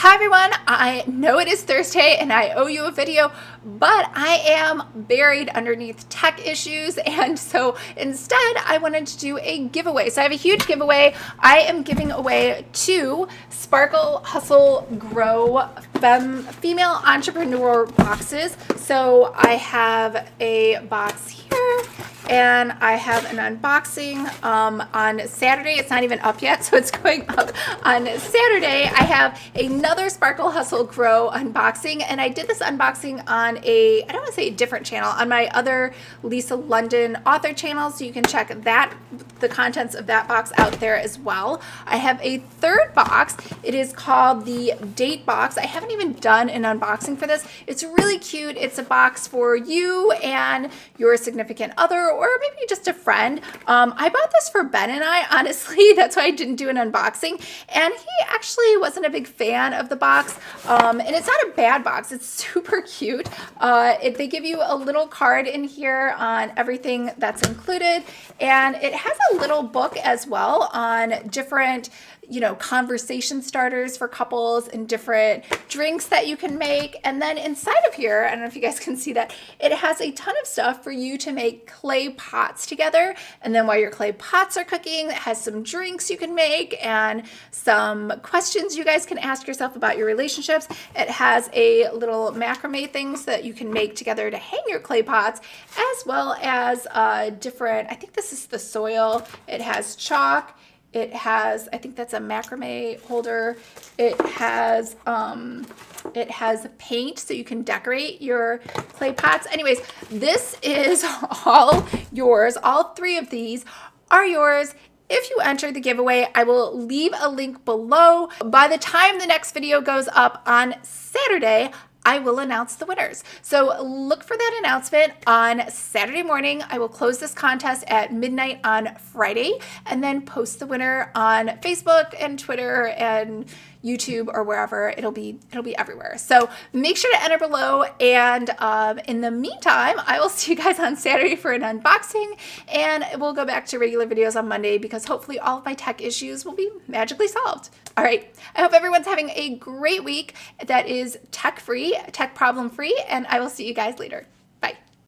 Hi everyone, I know it is Thursday and I owe you a video, but I am buried underneath tech issues, and so instead I wanted to do a giveaway. So I have a huge giveaway. I am giving away 2 Sparkle Hustle Grow female entrepreneur boxes. So I have a box here and I have an unboxing on Saturday. It's not even up yet, so it's going up on Saturday. I have another Sparkle Hustle Grow unboxing, and I did this unboxing on I don't want to say a different channel, on my other Lisa London author channel, so you can check the contents of that box out there as well. I have a third box. It is called the DateBox. I haven't even done an unboxing for this. It's really cute. It's a box for you and your significant other, or maybe just a friend. I bought this for Ben and I, honestly. That's why I didn't do an unboxing. And he actually wasn't a big fan of the box. And it's not a bad box. It's super cute. They give you a little card in here on everything that's included. And it has a little book as well on different conversation starters for couples and different drinks that you can make. And then inside of here, I don't know if you guys can see that, it has a ton of stuff for you to make clay pots together. And then while your clay pots are cooking, it has some drinks you can make and some questions you guys can ask yourself about your relationships. It has a little macrame things that you can make together to hang your clay pots, as well as different, I think this is the soil. It has chalk. It has, I think that's a macrame holder. It has paint so you can decorate your clay pots. Anyways, this is all yours. All 3 of these are yours. If you enter the giveaway, I will leave a link below. By the time the next video goes up on Saturday, I will announce the winners. So look for that announcement on Saturday morning. I will close this contest at midnight on Friday and then post the winner on Facebook and Twitter and YouTube or wherever. It'll be everywhere. So make sure to enter below. And in the meantime, I will see you guys on Saturday for an unboxing, and we'll go back to regular videos on Monday because hopefully all of my tech issues will be magically solved. All right. I hope everyone's having a great week that is tech-free, tech problem-free, and I will see you guys later.